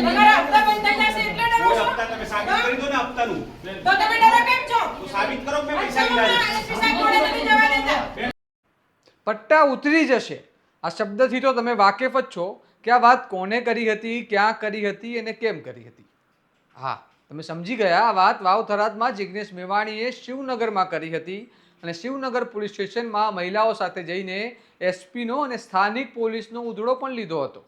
તમારા હપ્તા બંધ થઈ જશે એટલે ડરો કોઈ છો? હપ્તા તમે સાબિત કરી દો ને હપ્તાનું. તો તમે ડરો કેમ છો? તો સાબિત કરો કે મેં પૈસા લીધા છે. એસપી સાહેબ જોડે નથી જવા દેતા. પટ્ટા ઉતરી જશે આ શબ્દથી તો તમે વાકેફ જ છો કે આ વાત કોને કરી હતી, ક્યાં કરી હતી અને કેમ કરી હતી. હા, તમે સમજી ગયા. આ વાત વાવ થરાદમાં જિગ્નેશ મેવાણીએ શિવનગરમાં કરી હતી અને શિવનગર પોલીસ સ્ટેશનમાં મહિલાઓ સાથે જઈને એસપીનો અને સ્થાનિક પોલીસનો ઉધડો પણ લીધો હતો.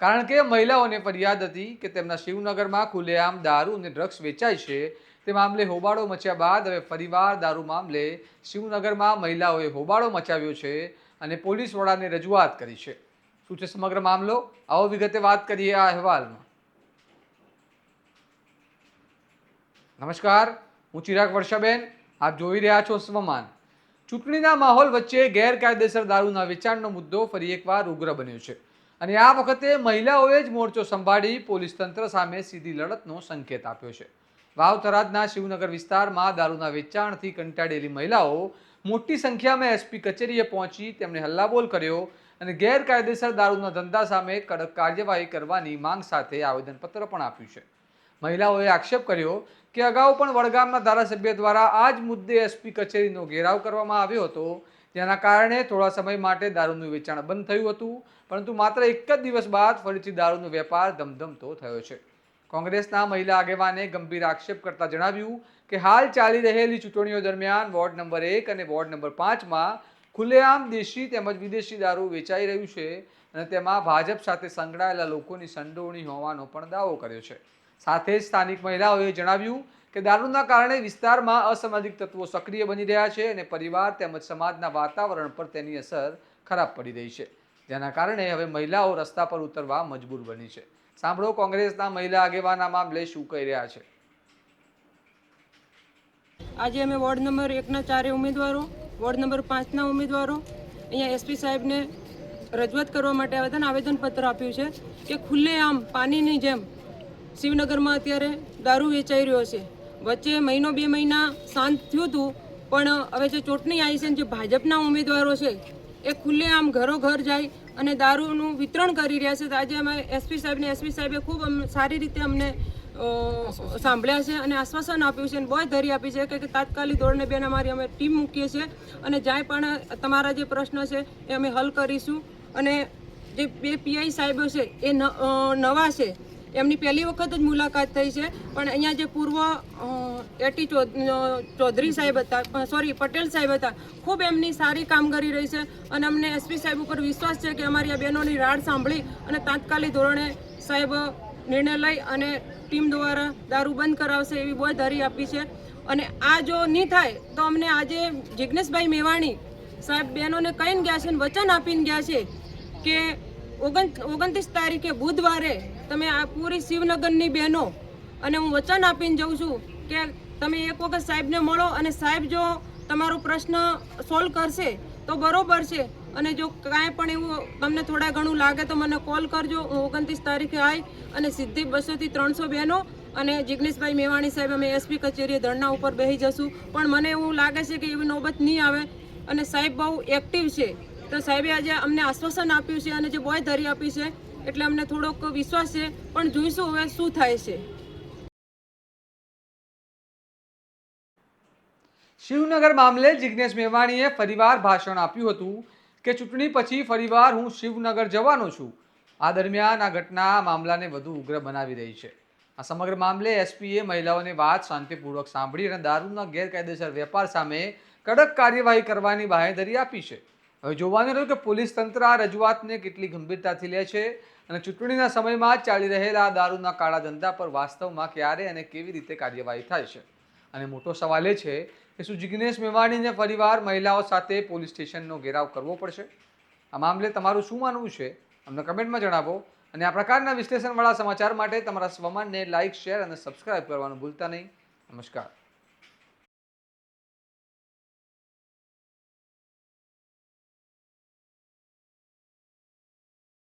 કારણ કે મહિલાઓને ફરિયાદ હતી કે તેમના શિવનગરમાં ખુલ્લેઆમ દારૂ અને ડ્રગ્સ વેચાય છે. તે મામલે હોબાળો મચ્યા બાદ હવે ફરીવાર દારૂ મામલે શિવનગરમાં મહિલાઓએ હોબાળો મચાવ્યો છે અને પોલીસ વડાને રજૂઆત કરી છે. શું છે સમગ્ર મામલો? આવો વિગતે વાત કરીએ આ અહેવાલમાં. નમસ્કાર, હું ચિરાગ વર્ષાબેન. આપ જોઈ રહ્યા છો સ્વમાન. ચૂંટણીના માહોલ વચ્ચે ગેરકાયદેસર દારૂના વેચાણનો મુદ્દો ફરી એકવાર ઉગ્ર બન્યો છે અને આ વખતે મહિલાઓએ જ મોરચો સંભાળી પોલીસ તંત્ર સામે સીધી લડતનો સંકેત આપ્યો છે. વાવ થરાદના શિવનગર વિસ્તારમાં દારૂના વેચાણથી કંટાળેલી મહિલાઓ મોટી સંખ્યામાં એસપી કચેરીએ પહોંચી તેમને હલ્લાબોલ કર્યો અને ગેરકાયદેસર દારૂના ધંધા સામે કડક કાર્યવાહી કરવાની માંગ સાથે આવેદનપત્ર પણ આપ્યું છે. મહિલાઓએ આક્ષેપ કર્યો કે અગાઉ પણ વડગામના ધારાસભ્ય દ્વારા આ જ મુદ્દે એસપી કચેરીનો ઘેરાવ કરવામાં આવ્યો હતો, જેના કારણે થોડા સમય માટે દારૂનું વેચાણ બંધ થયું હતું, પરંતુ માત્ર એક જ દિવસ બાદ ફરીથી દારૂનો વેપાર ધમધમતો થયો છે. કોંગ્રેસના મહિલા આગેવાને ગંભીર આક્ષેપ કરતા જણાવ્યું કે હાલ ચાલી રહેલી ચૂંટણીઓ દરમિયાન વોર્ડ નંબર 1 અને વોર્ડ નંબર 5માં ખુલ્લેઆમ દેશી તેમજ વિદેશી દારૂ વેચાઈ રહ્યું છે અને તેમાં ભાજપ સાથે સંકળાયેલા લોકોની સંડોવણી હોવાનો પણ દાવો કર્યો છે. સાથે જ સ્થાનિક મહિલાઓએ જણાવ્યું કે દારૂના કારણે વિસ્તારમાં અસામાજિક તત્વો સક્રિય બની રહ્યા છે અને પરિવાર તેમજ સમાજના વાતાવરણ પર તેની અસર ખરાબ પડી રહી છે, જેના કારણે હવે મહિલાઓ રસ્તા પર ઉતરવા મજબૂર બની છે. સાંભળો કોંગ્રેસના મહિલા આગેવાન આ મામલે શું કહી રહ્યા છે. આજે અમે વોર્ડ નંબર 1ના 4 ઉમેદવારો, વોર્ડ નંબર 5ના ઉમેદવારો અહીંયા એસપી સાહેબને રજૂઆત કરવા માટે આવ્યા હતા. આવેદનપત્ર આપ્યું છે કે ખુલ્લેઆમ પાણીની જેમ શિવનગરમાં અત્યારે દારૂ વેચાઈ રહ્યો છે. વચ્ચે મહિનો 2 મહિના શાંત થયું હતું, પણ હવે જે ચૂંટણી આવી છે ને જે ભાજપના ઉમેદવારો છે એ ખુલ્લેઆમ ઘરો ઘર જાય અને દારૂનું વિતરણ કરી રહ્યા છે. તો આજે અમે એસપી સાહેબે ખૂબ સારી રીતે અમને સાંભળ્યા છે અને આશ્વાસન આપ્યું છે અને બહુ ધરી આપી છે કે તાત્કાલિક ધોરણે બેન અમારી અમે ટીમ મૂકીએ છીએ અને જ્યાં પણ તમારા જે પ્રશ્ન છે એ અમે હલ કરીશું. અને જે 2 પીઆઈ સાહેબો છે એ નવા છે, એમની પહેલી વખત જ મુલાકાત થઈ છે, પણ અહીંયા જે પૂર્વ એટી ચૌધરી સાહેબ હતા, પટેલ સાહેબ હતા, ખૂબ એમની સારી કામગીરી રહી છે અને અમને એસપી સાહેબ ઉપર વિશ્વાસ છે કે અમારી આ બહેનોની રાડ સાંભળી અને તાત્કાલિક ધોરણે સાહેબ નિર્ણય લઈ અને ટીમ દ્વારા દારૂ બંધ કરાવશે એવી બહુ ધરી આપી છે. અને આ જો નહીં થાય તો અમને આજે જિગ્નેશભાઈ મેવાણી સાહેબ બહેનોને કહીને ગયા છે અને વચન આપીને ગયા છે કે 29 તારીખે બુધવારે તમે આ પૂરી શિવનગરની બહેનો અને હું વચન આપીને જાઉં છું કે તમે એક વખત સાહેબને મળો અને સાહેબ જો તમારો પ્રશ્ન સોલ્વ કરશે તો બરોબર છે અને જો કાંઈ પણ એવું તમને થોડા ઘણું લાગે તો મને કોલ કરજો. હું 29 તારીખે આવી અને સીધી 200 થી 300 બહેનો અને જિગ્નેશભાઈ મેવાણી સાહેબ અમે એસપી કચેરીએ ધરણા ઉપર બેસી જશું. પણ મને એવું લાગે છે કે એવી નોબત નહીં આવે અને સાહેબ બહુ એક્ટિવ છે. તો સાહેબે આજે અમને આશ્વાસન આપ્યું છે અને જે બોય ધરી આપી છે એટલે અમને થોડોક વિશ્વાસ છે, પણ જોઈશું હવે શું થાય છે. શિવનગર મામલે જિગ્નેશ મેવાણીએ ફરીવાર ભાષણ આપ્યું હતું કે ચૂંટણી પછી ફરીવાર હું શિવનગર જવાનો છું. આ દરમિયાન આ ઘટના મામલાને વધુ ઉગ્ર બનાવી રહી છે. આ સમગ્ર મામલે એસપીએ મહિલાઓની વાત શાંતિપૂર્વક સાંભળી અને દારૂના ગેરકાયદેસર વેપાર સામે કડક કાર્યવાહી કરવાની બાંહેધરી આપી છે. હવે જોવાનું રહ્યું કે પોલીસ તંત્ર આ રજૂઆતને કેટલી ગંભીરતાથી લે છે અને ચૂંટણીના સમયમાં ચાલી રહેલા દારૂના કાળા ધંધા પર વાસ્તવમાં ક્યારે અને કેવી રીતે કાર્યવાહી થાય છે. અને મોટો સવાલ એ છે કે શું જિગ્નેશ મેવાણીને ફરીવાર મહિલાઓ સાથે પોલીસ સ્ટેશનનો ઘેરાવ કરવો પડશે? આ મામલે તમારું શું માનવું છે અમને કમેન્ટમાં જણાવો અને આ પ્રકારના વિશ્લેષણવાળા સમાચાર માટે તમારા સ્વમાનને લાઇક, શેર અને સબસ્ક્રાઇબ કરવાનું ભૂલતા નહીં. નમસ્કાર.